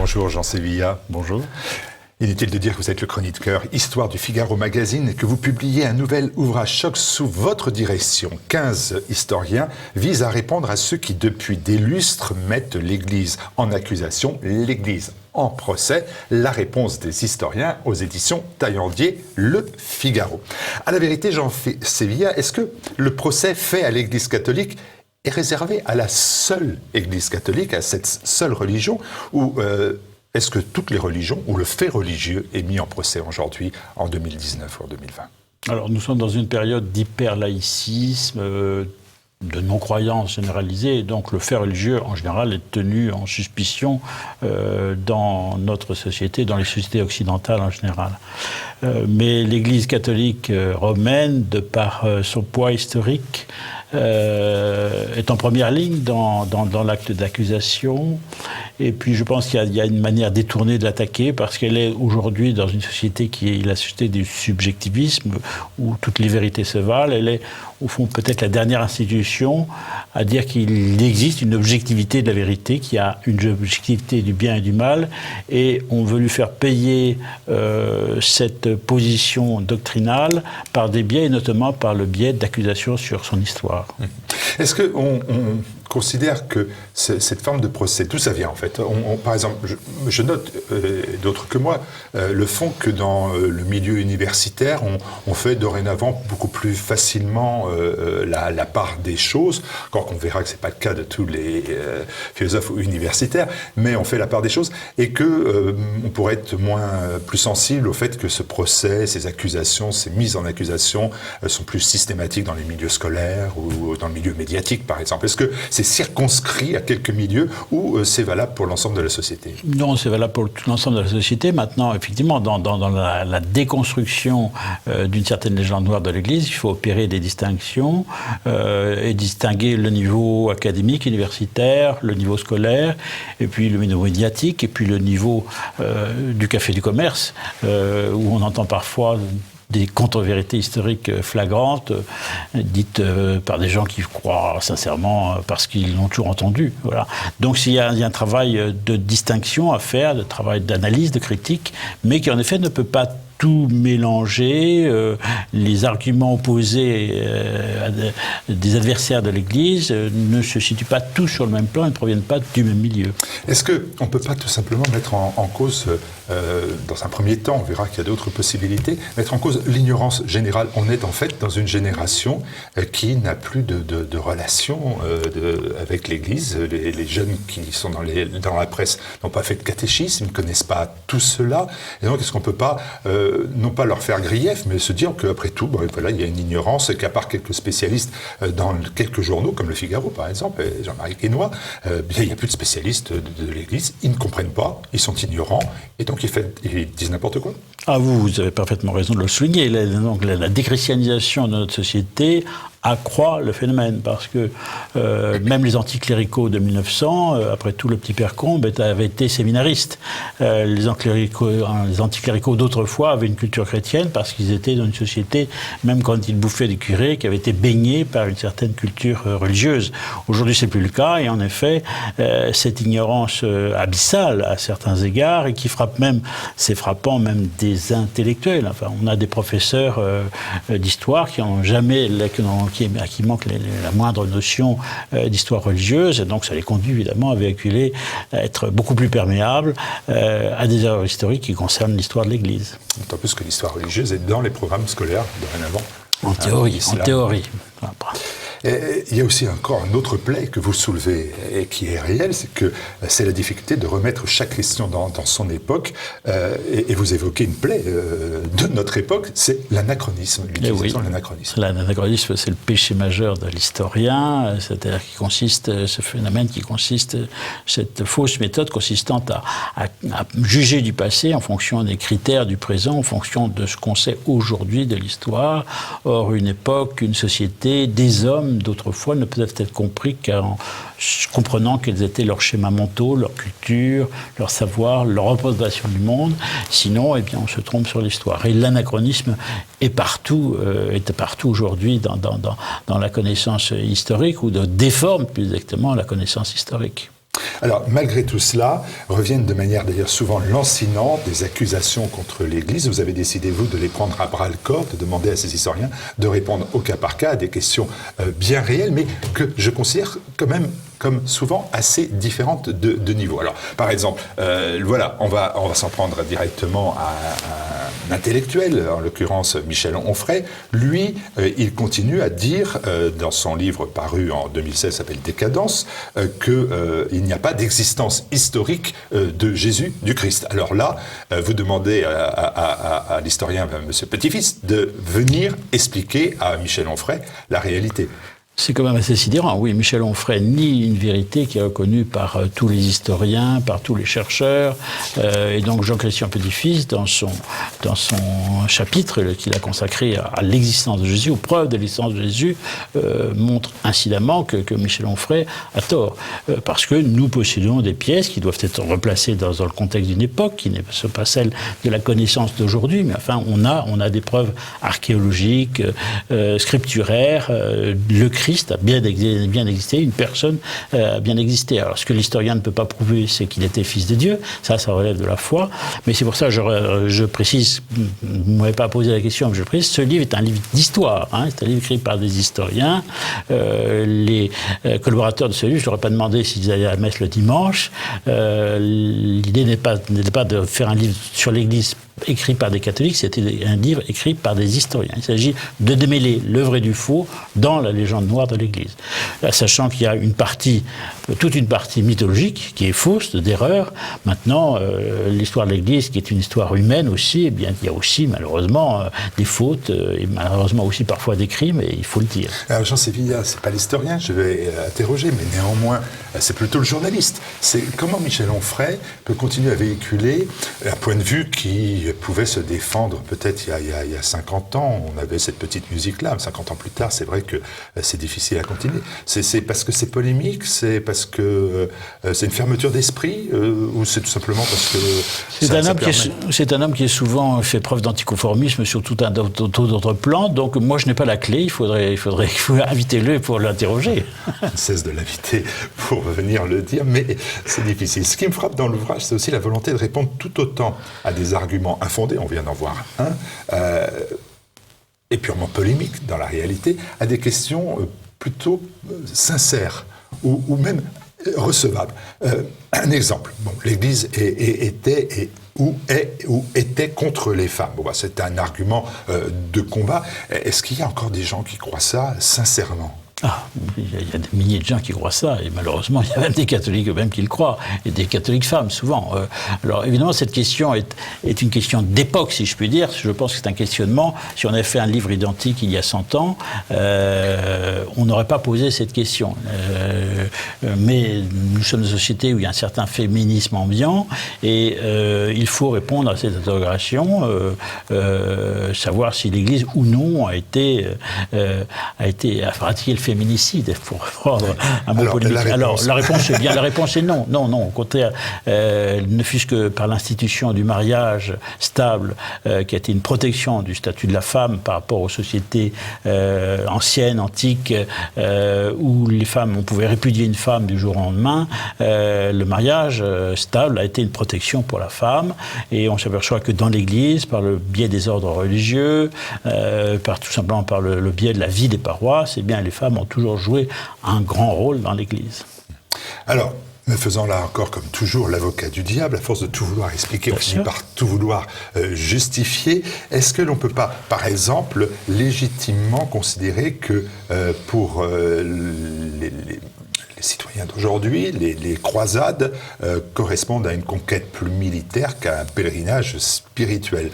Bonjour Jean Sévilla. Bonjour. Inutile de dire que vous êtes le chroniqueur Histoire du Figaro Magazine et que vous publiez un nouvel ouvrage choc sous votre direction. 15 historiens visent à répondre à ceux qui, depuis des lustres, mettent l'Église en accusation, l'Église en procès. La réponse des historiens aux éditions Taillandier, Le Figaro. À la vérité, Jean Sévilla, est-ce que le procès fait à l'Église catholique est réservé à la seule Église catholique, à cette seule religion, ou est-ce que toutes les religions, ou le fait religieux, est mis en procès aujourd'hui, en 2019 ou en 2020 ? Alors, nous sommes dans une période d'hyper-laïcisme, de non-croyance généralisée, et donc le fait religieux, en général, est tenu en suspicion dans notre société, dans les sociétés occidentales en général. Mais l'Église catholique romaine, de par son poids historique, est en première ligne dans l'acte d'accusation. Et puis je pense qu'il y a une manière détournée de l'attaquer parce qu'elle est aujourd'hui dans une société qui est la société du subjectivisme où toutes les vérités se valent. Elle est au fond peut-être la dernière institution à dire qu'il existe une objectivité de la vérité, qu'il y a une objectivité du bien et du mal, et on veut lui faire payer cette position doctrinale par des biais, et notamment par le biais d'accusations sur son histoire. Est-ce qu'on considère que cette forme de procès, d'où ça vient en fait ? Par exemple, je note, d'autres que moi, le font que dans le milieu universitaire, on fait dorénavant beaucoup plus facilement la part des choses, encore qu'on verra que ce n'est pas le cas de tous les philosophes universitaires, mais on fait la part des choses, et qu'on pourrait être plus sensible au fait que ce procès, ces accusations, ces mises en accusation sont plus systématiques dans les milieux scolaires ou dans le milieu médiatique, par exemple. Est-ce que c'est circonscrit à quelques milieux ou c'est valable pour l'ensemble de la société ? Non, c'est valable pour l'ensemble de la société. Maintenant, effectivement, dans la déconstruction d'une certaine légende noire de l'Église, il faut opérer des distinctions et distinguer le niveau académique, universitaire, le niveau scolaire, et puis le niveau médiatique, et puis le niveau du café du commerce, où on entend parfois des contre-vérités historiques flagrantes, dites par des gens qui croient sincèrement parce qu'ils l'ont toujours entendu. Voilà. Donc il y a un travail de distinction à faire, de travail d'analyse, de critique, mais qui en effet ne peut pas tout mélanger. Les arguments opposés des adversaires de l'Église ne se situent pas tous sur le même plan et ne proviennent pas du même milieu. Est-ce qu'on ne peut pas tout simplement mettre en cause, dans un premier temps, on verra qu'il y a d'autres possibilités, mettre en cause l'ignorance générale ? On est en fait dans une génération qui n'a plus de relation avec l'Église. Les jeunes qui sont dans la presse n'ont pas fait de catéchisme, ils ne connaissent pas tout cela. Et donc, est-ce qu'on ne peut pas non pas leur faire grief, mais se dire qu'après tout, voilà, il y a une ignorance, et qu'à part quelques spécialistes dans quelques journaux, comme Le Figaro par exemple, Jean-Marie Quesnoy, il n'y a plus de spécialistes de l'Église, ils ne comprennent pas, ils sont ignorants, et donc ils disent n'importe quoi. Ah, vous avez parfaitement raison de le souligner. Donc, la déchristianisation de notre société accroît le phénomène, parce que même les anticléricaux de 1900, après tout le petit père Combe, avaient été séminaristes. Les anticléricaux d'autrefois avaient une culture chrétienne parce qu'ils étaient dans une société, même quand ils bouffaient des curés, qui avaient été baignés par une certaine culture religieuse. Aujourd'hui, c'est plus le cas, et en effet, cette ignorance abyssale à certains égards, et qui frappe même, c'est frappant même des intellectuels. Enfin, on a des professeurs d'histoire qui n'ont jamais, qui manquent la moindre notion d'histoire religieuse, et donc ça les conduit évidemment à véhiculer, à être beaucoup plus perméables à des erreurs historiques qui concernent l'histoire de l'Église. D'autant plus que l'histoire religieuse est dans les programmes scolaires dorénavant. En théorie. Et il y a aussi encore un autre plaie que vous soulevez et qui est réel, c'est que c'est la difficulté de remettre chaque question dans son époque. Et vous évoquez une plaie de notre époque, c'est l'anachronisme, l'utilisation de l'anachronisme. L'anachronisme, c'est le péché majeur de l'historien, c'est-à-dire ce phénomène qui consiste, cette fausse méthode consistant à juger du passé en fonction des critères du présent, en fonction de ce qu'on sait aujourd'hui de l'histoire. Or, une époque, une société, des hommes d'autrefois ne peuvent être compris qu'en comprenant quels étaient leurs schémas mentaux, leur culture, leur savoir, leur représentation du monde. Sinon, on se trompe sur l'histoire. Et l'anachronisme est partout aujourd'hui dans la connaissance historique, ou déforme plus exactement la connaissance historique. Alors, malgré tout cela, reviennent de manière d'ailleurs souvent lancinante des accusations contre l'Église. Vous avez décidé, vous, de les prendre à bras-le-corps, de demander à ces historiens de répondre au cas par cas à des questions bien réelles, mais que je considère quand même comme souvent assez différentes de niveau. Alors, par exemple, voilà, on va s'en prendre directement à un intellectuel, en l'occurrence Michel Onfray. Lui, il continue à dire, dans son livre paru en 2016, s'appelle Décadence, qu'il n'y a pas d'existence historique de Jésus, du Christ. Alors là, vous demandez à l'historien, M. Petit-Fils, de venir expliquer à Michel Onfray la réalité. C'est quand même assez sidérant. Oui, Michel Onfray nie une vérité qui est reconnue par tous les historiens, par tous les chercheurs. Et donc Jean-Christian Petit-Fils, dans son chapitre qu'il a consacré à l'existence de Jésus, aux preuves de l'existence de Jésus, montre incidemment que Michel Onfray a tort. Parce que nous possédons des pièces qui doivent être replacées dans le contexte d'une époque, qui n'est pas celle de la connaissance d'aujourd'hui. Mais enfin, on a des preuves archéologiques, scripturaires, le Christ a bien existé, une personne a bien existé. Alors, ce que l'historien ne peut pas prouver, c'est qu'il était fils de Dieu. Ça relève de la foi. Mais c'est pour ça que je précise, vous ne m'avez pas posé la question, mais je précise, ce livre est un livre d'histoire. C'est un livre écrit par des historiens. Les collaborateurs de ce livre, je ne leur ai pas demandé s'ils allaient à la messe le dimanche. L'idée n'était pas de faire un livre sur l'Église écrit par des catholiques, c'était un livre écrit par des historiens. Il s'agit de démêler le vrai du faux dans la légende noire de l'Église. Sachant qu'il y a toute une partie mythologique qui est fausse, d'erreur. Maintenant, l'histoire de l'Église, qui est une histoire humaine aussi, eh bien, il y a aussi malheureusement des fautes et malheureusement aussi parfois des crimes, et il faut le dire. Alors Jean Sévilla, c'est pas l'historien, je vais interroger, mais néanmoins, c'est plutôt le journaliste. C'est comment Michel Onfray peut continuer à véhiculer un point de vue qui pouvait se défendre peut-être il y a 50 ans. On avait cette petite musique-là, 50 ans plus tard, c'est vrai que c'est difficile à continuer. C'est parce que c'est polémique, c'est parce que c'est une fermeture d'esprit, ou c'est tout simplement parce que c'est un homme qui est souvent fait preuve d'anticonformisme sur tout un d'autres plans. Donc moi, je n'ai pas la clé. Il faudrait inviter-le pour l'interroger. On ne cesse de l'inviter pour venir le dire, mais c'est difficile. Ce qui me frappe dans l'ouvrage, c'est aussi la volonté de répondre tout autant à des arguments infondés, on vient d'en voir un, et purement polémiques dans la réalité, à des questions plutôt sincères ou même recevables. Un exemple, l'Église était contre les femmes. C'est un argument de combat. Est-ce qu'il y a encore des gens qui croient ça sincèrement ? Il y a des milliers de gens qui croient ça, et malheureusement, il y a même des catholiques eux-mêmes qui le croient, et des catholiques femmes, souvent. Alors, évidemment, cette question est une question d'époque, si je puis dire. Je pense que c'est un questionnement. Si on avait fait un livre identique il y a 100 ans, on n'aurait pas posé cette question. Mais nous sommes une société où il y a un certain féminisme ambiant, et il faut répondre à cette interrogation, savoir si l'Église ou non a pratiqué le féminicide, pour prendre un mot polémique. Alors, la réponse est non. Non, au contraire, ne fût-ce que par l'institution du mariage stable, qui a été une protection du statut de la femme par rapport aux sociétés anciennes, antiques, où les femmes, on pouvait répudier une femme du jour au lendemain. Le mariage stable a été une protection pour la femme, et on s'aperçoit que dans l'Église, par le biais des ordres religieux, tout simplement par le biais de la vie des paroisses, eh bien, les femmes ont toujours joué un grand rôle dans l'Église. Alors, me faisant là encore, comme toujours, l'avocat du diable, à force de tout vouloir expliquer, on finit par tout vouloir justifier. Est-ce que l'on ne peut pas, par exemple, légitimement considérer que pour les citoyens d'aujourd'hui, les croisades correspondent à une conquête plus militaire qu'à un pèlerinage spirituel?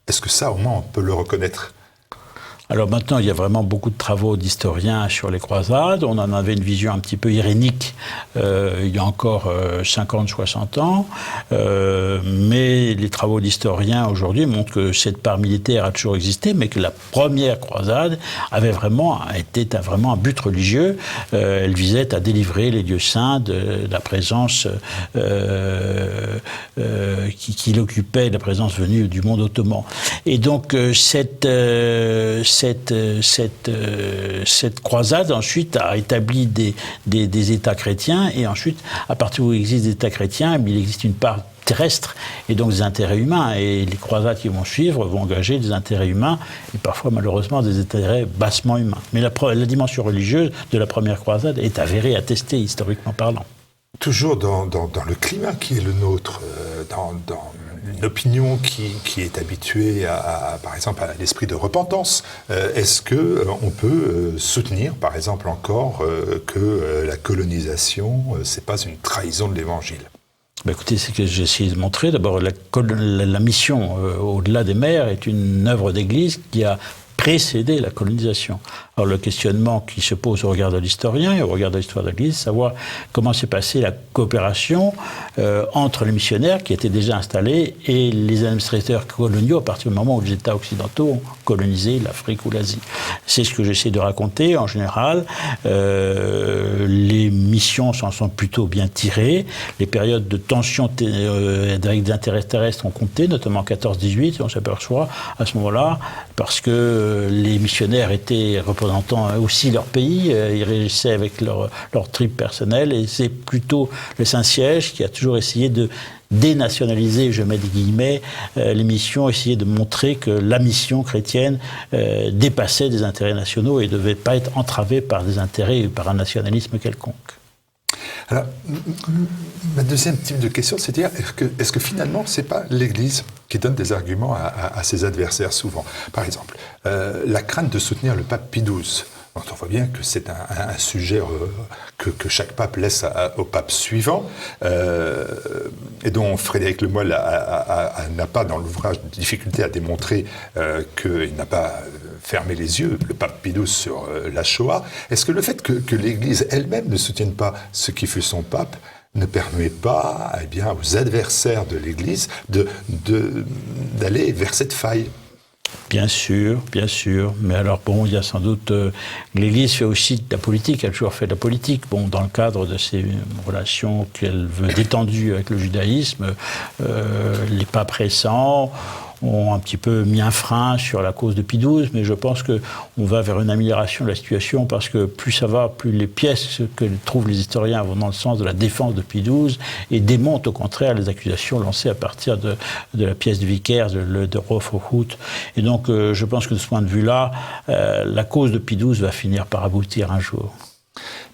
Est-ce que ça, au moins, on peut le reconnaître? Alors maintenant, il y a vraiment beaucoup de travaux d'historiens sur les croisades. On en avait une vision un petit peu irénique il y a encore 50-60 ans. Mais les travaux d'historiens aujourd'hui montrent que cette part militaire a toujours existé, mais que la première croisade avait était vraiment un but religieux. Elle visait à délivrer les lieux saints de la présence qui l'occupait, la présence venue du monde ottoman. Et donc cette croisade ensuite a établi des États chrétiens, et ensuite, à partir où il existe des États chrétiens, il existe une part terrestre et donc des intérêts humains, et les croisades qui vont suivre vont engager des intérêts humains et parfois malheureusement des intérêts bassement humains. Mais la dimension religieuse de la première croisade est avérée, attestée historiquement parlant. Toujours dans le climat qui est le nôtre, dans une opinion qui est habituée par exemple à l'esprit de repentance, est-ce qu'on peut soutenir par exemple encore que la colonisation c'est pas une trahison de l'Évangile? Écoutez, c'est ce que j'ai essayé de montrer. D'abord, la mission au-delà des mers est une œuvre d'Église qui a précédé la colonisation. Alors le questionnement qui se pose au regard de l'historien et au regard de l'histoire de l'Église, savoir comment s'est passée la coopération entre les missionnaires qui étaient déjà installés et les administrateurs coloniaux à partir du moment où les États occidentaux ont colonisé l'Afrique ou l'Asie. C'est ce que j'essaie de raconter. En général, les missions s'en sont plutôt bien tirées. Les périodes de tension avec des intérêts terrestres ont compté, notamment en 14-18, et on s'aperçoit à ce moment-là, parce que les missionnaires étaient représentant aussi leur pays, ils réagissaient avec leur trip personnel, et c'est plutôt le Saint-Siège qui a toujours essayé de dénationaliser, je mets des guillemets, les missions, essayer de montrer que la mission chrétienne dépassait des intérêts nationaux et ne devait pas être entravée par des intérêts ou par un nationalisme quelconque. Alors, ma deuxième type de question, c'est de dire, est-ce que finalement, c'est pas l'Église qui donne des arguments à ses adversaires souvent? Par exemple, la crainte de soutenir le pape Pie XII. On voit bien que c'est un sujet que chaque pape laisse au pape suivant, et dont Frédéric Le Moyle n'a pas dans l'ouvrage de difficulté à démontrer qu'il n'a pas fermé les yeux, le pape Pie XII, sur la Shoah. Est-ce que le fait que l'Église elle-même ne soutienne pas ce qui fut son pape ne permet pas aux adversaires de l'Église d'aller vers cette faille? Bien sûr, mais alors bon, il y a sans doute... l'Église fait aussi de la politique, elle a toujours fait de la politique. Bon, dans le cadre de ces relations qu'elle veut détendues avec le judaïsme, les papes récents ont un petit peu mis un frein sur la cause de Pie XII, mais je pense qu'on va vers une amélioration de la situation, parce que plus ça va, plus les pièces que trouvent les historiens vont dans le sens de la défense de Pie XII et démontent au contraire les accusations lancées à partir de la pièce de Vicaire, de Rothfuss. Et donc je pense que de ce point de vue-là, la cause de Pie XII va finir par aboutir un jour.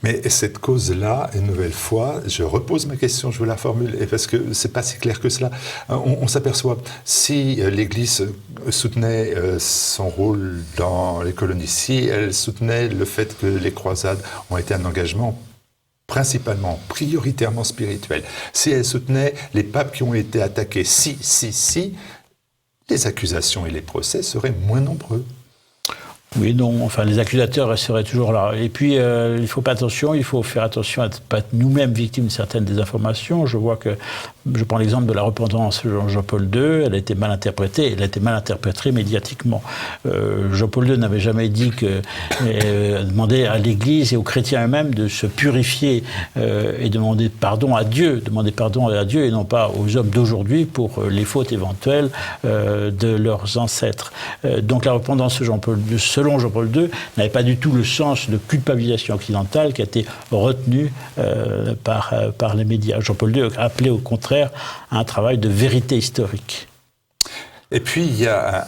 Mais cette cause-là, une nouvelle fois, je repose ma question, je vous la formule, parce que c'est pas si clair que cela. On s'aperçoit, si l'Église soutenait son rôle dans les colonies, si elle soutenait le fait que les croisades ont été un engagement principalement, prioritairement spirituel, si elle soutenait les papes qui ont été attaqués, si, les accusations et les procès seraient moins nombreux. Oui, non, enfin, les accusateurs seraient toujours là. Et puis, il faut faire attention à ne pas être nous-mêmes victimes de certaines désinformations. Je prends l'exemple de la repentance de Jean-Paul II, elle a été mal interprétée, médiatiquement. Jean-Paul II n'avait jamais dit demander à l'Église et aux chrétiens eux-mêmes de se purifier et demander pardon à Dieu, et non pas aux hommes d'aujourd'hui pour les fautes éventuelles de leurs ancêtres. Donc la repentance de Jean-Paul II, selon Jean-Paul II, n'avait pas du tout le sens de culpabilisation occidentale qui a été retenu par les médias. Jean-Paul II a appelé au contraire à un travail de vérité historique. Et puis il y a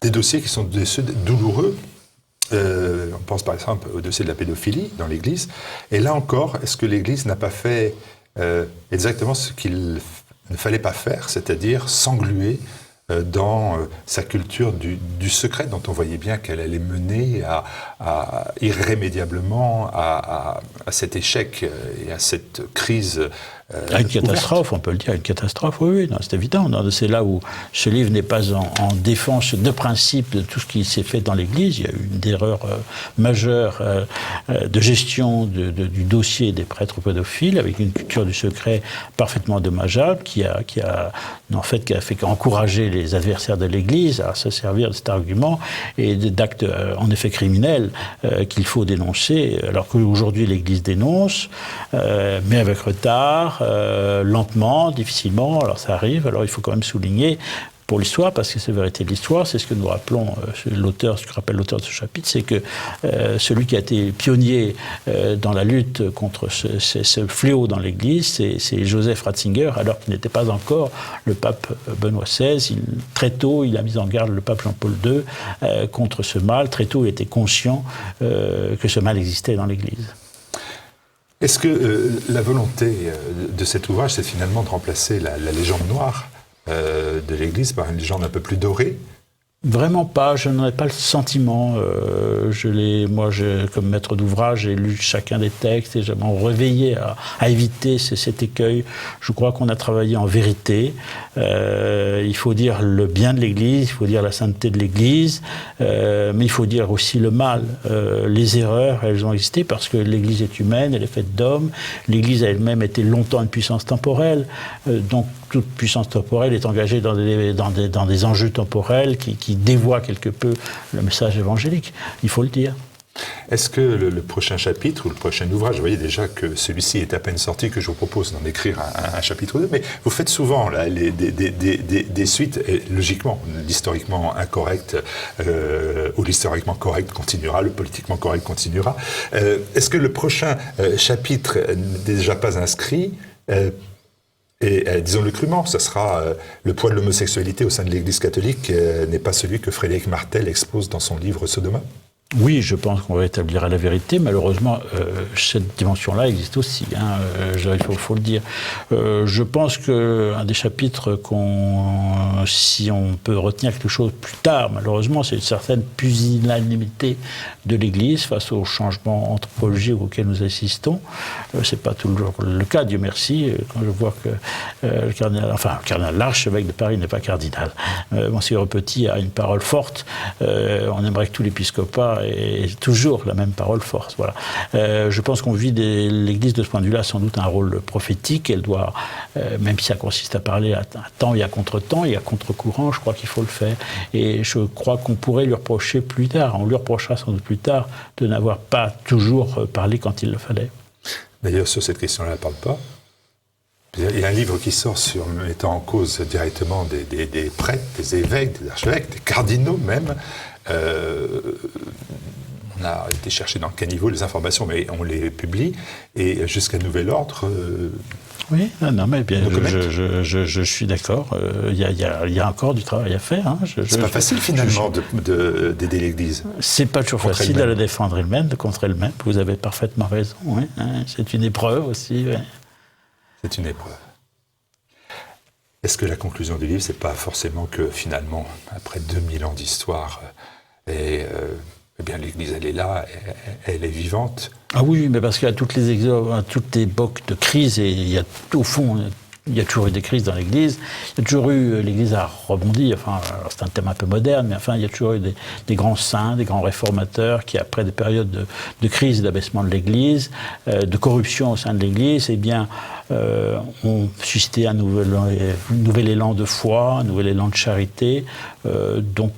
des dossiers qui sont des dossiers douloureux. On pense par exemple au dossier de la pédophilie dans l'Église. Et là encore, est-ce que l'Église n'a pas fait exactement ce qu'il ne fallait pas faire, c'est-à-dire s'engluer dans sa culture du secret, dont on voyait bien qu'elle allait mener irrémédiablement à cet échec et à cette crise. À une catastrophe, on peut le dire, une catastrophe, oui, non, c'est évident. Non, c'est là où ce livre n'est pas en défense de principe de tout ce qui s'est fait dans l'Église. Il y a eu une erreur majeure de gestion du dossier des prêtres pédophiles, avec une culture du secret parfaitement dommageable, qui a fait qu'encourager les adversaires de l'Église à se servir de cet argument et d'actes en effet criminels qu'il faut dénoncer, alors qu'aujourd'hui l'Église dénonce, mais avec retard, lentement, difficilement, alors ça arrive. Alors il faut quand même souligner pour l'histoire, parce que c'est la vérité de l'histoire, c'est ce que nous rappelons, ce que rappelle l'auteur de ce chapitre, c'est que celui qui a été pionnier dans la lutte contre ce fléau dans l'Église, c'est Joseph Ratzinger, alors qu'il n'était pas encore le pape Benoît XVI. Très tôt, il a mis en garde le pape Jean-Paul II contre ce mal. Très tôt, il était conscient que ce mal existait dans l'Église. Est-ce que la volonté de cet ouvrage, c'est finalement de remplacer la légende noire de l'Église par une légende un peu plus dorée? Vraiment pas, je n'en ai pas le sentiment. Comme maître d'ouvrage, j'ai lu chacun des textes et je m'en réveillais à éviter cet écueil. Je crois qu'on a travaillé en vérité. Il faut dire le bien de l'Église, il faut dire la sainteté de l'Église, mais il faut dire aussi le mal. Les erreurs, elles ont existé parce que l'Église est humaine, elle est faite d'hommes. L'Église elle-même était longtemps une puissance temporelle. Donc toute puissance temporelle est engagée dans des enjeux temporels qui dévoient quelque peu le message évangélique. Il faut le dire. Est-ce que le prochain chapitre ou le prochain ouvrage, vous voyez déjà que celui-ci est à peine sorti, que je vous propose d'en écrire un chapitre 2, mais vous faites souvent là, des suites, et logiquement, l'historiquement incorrect ou l'historiquement correct continuera, le politiquement correct continuera. Est-ce que le prochain chapitre n'est déjà pas inscrit et disons-le crûment, ça sera le poids de l'homosexualité au sein de l'Église catholique n'est pas celui que Frédéric Martel expose dans son livre Sodoma? Oui, je pense qu'on rétablira la vérité. Malheureusement, cette dimension-là existe aussi, il faut le dire. Je pense qu'un des chapitres si on peut retenir quelque chose plus tard, malheureusement, c'est une certaine pusillanimité de l'Église face aux changements anthropologiques auxquels nous assistons. C'est pas toujours le cas, Dieu merci, quand je vois que l'archevêque de Paris n'est pas cardinal. Monseigneur Petit a une parole forte. On aimerait que tout l'épiscopat ait toujours la même parole forte. Voilà. Je pense qu'on vit l'Église de ce point de vue-là sans doute un rôle prophétique. Elle doit, même si ça consiste à parler à temps et à contre-temps et à contre-courant, je crois qu'il faut le faire. Et je crois qu'on pourrait lui reprocher plus tard, on lui reprochera sans doute plus tard, de n'avoir pas toujours parlé quand il le fallait. D'ailleurs, sur cette question-là, elle ne parle pas. Il y a un livre qui sort mettant en cause directement des prêtres, des évêques, des archevêques, des cardinaux même. On a été chercher dans le caniveau les informations, mais on les publie. Et jusqu'à nouvel ordre... Oui, non, mais bien, je suis d'accord. Il y a encore du travail à faire. C'est pas facile finalement d'aider l'Église. C'est pas toujours facile de la défendre elle-même, contre elle-même. vous avez parfaitement raison. Oui, c'est une épreuve aussi. Oui. C'est une épreuve. Est-ce que la conclusion du livre, c'est pas forcément que finalement, après 2000 ans d'histoire, eh bien l'Église, elle est là, elle est vivante? Ah oui, mais parce qu'à toutes les époques de crise, et il y a au fond... Il y a toujours eu des crises dans l'Église. Il y a toujours eu, l'Église a rebondi. Enfin, c'est un thème un peu moderne, mais enfin, il y a toujours eu des grands saints, des grands réformateurs qui, après des périodes de crise et d'abaissement de l'Église, de corruption au sein de l'Église, eh bien, ont suscité un nouvel élan de foi, un nouvel élan de charité. Donc,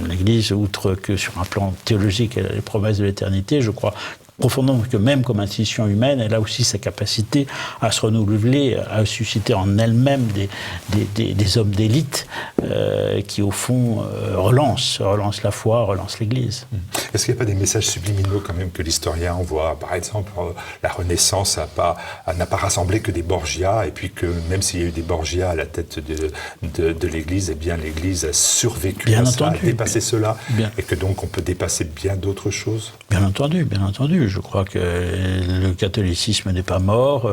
l'Église, outre que sur un plan théologique, elle a les promesses de l'éternité, je crois profondément que même comme institution humaine, elle a aussi sa capacité à se renouveler, à susciter en elle-même des hommes d'élite qui, au fond, relancent la foi, relancent l'Église. Est-ce qu'il n'y a pas des messages subliminaux quand même que l'historien envoie? Par exemple, la Renaissance n'a pas rassemblé que des Borgia, et puis que même s'il y a eu des Borgia à la tête de l'Église, eh bien l'Église a survécu bien à entendu, ça, a dépassé cela, bien. Et que donc on peut dépasser bien d'autres choses? Bien entendu. Je crois que le catholicisme n'est pas mort,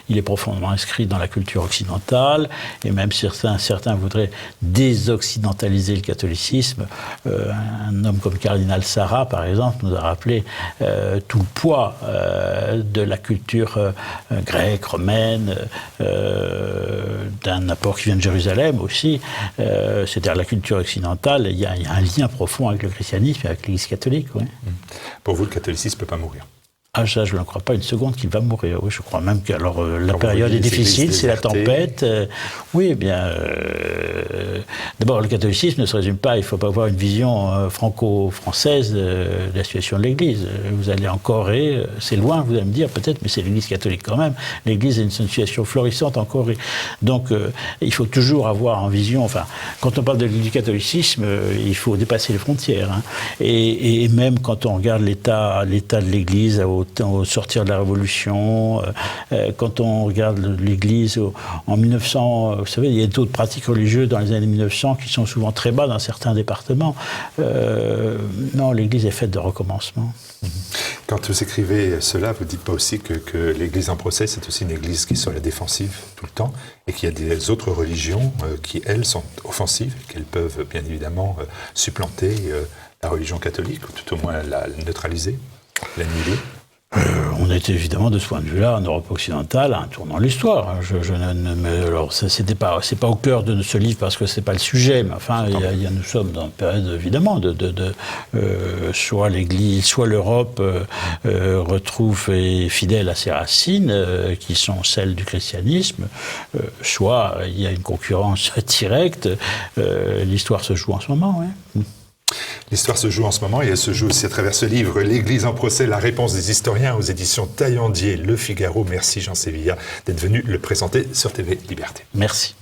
il est profondément inscrit dans la culture occidentale, et même certains voudraient désoccidentaliser le catholicisme. Un homme comme Cardinal Sarah, par exemple, nous a rappelé tout le poids de la culture grecque, romaine, d'un apport qui vient de Jérusalem aussi, c'est-à-dire la culture occidentale. Il y a un lien profond avec le christianisme et avec l'Église catholique. Oui. Pour vous, le catholicisme ne peut pas mourir? Ah, ça, je ne crois pas une seconde qu'il va mourir. Oui, je crois même que la Quand période est difficile, c'est la tempête. Oui, eh bien, d'abord, le catholicisme ne se résume pas, il ne faut pas avoir une vision franco-française de la situation de l'Église. Vous allez en Corée, c'est loin, vous allez me dire peut-être, mais c'est l'Église catholique quand même. L'Église est une situation florissante en Corée. Donc, il faut toujours avoir en vision, enfin, quand on parle du catholicisme, il faut dépasser les frontières. Hein. Et même quand on regarde l'état de l'Église au sortir de la Révolution, quand on regarde l'Église en 1900, vous savez, il y a d'autres pratiques religieuses dans les années 1900 qui sont souvent très bas dans certains départements. Non, l'Église est faite de recommencement. Quand vous écrivez cela, vous ne dites pas aussi que l'Église en procès, c'est aussi une Église qui est sur la défensive tout le temps, et qu'il y a des autres religions qui, elles, sont offensives, qu'elles peuvent bien évidemment supplanter la religion catholique, ou tout au moins la neutraliser, l'annihiler. On est évidemment de ce point de vue-là en Europe occidentale à un tournant de l'histoire. Alors c'est pas au cœur de ce livre parce que c'est pas le sujet, mais enfin nous sommes dans une période évidemment soit l'Église, soit l'Europe retrouve et est fidèle à ses racines qui sont celles du christianisme, soit il y a une concurrence directe. L'histoire se joue en ce moment, oui. L'histoire se joue en ce moment et elle se joue aussi à travers ce livre, L'Église en procès, la réponse des historiens aux éditions Taillandier, Le Figaro. Merci Jean Sévillia d'être venu le présenter sur TV Liberté. Merci.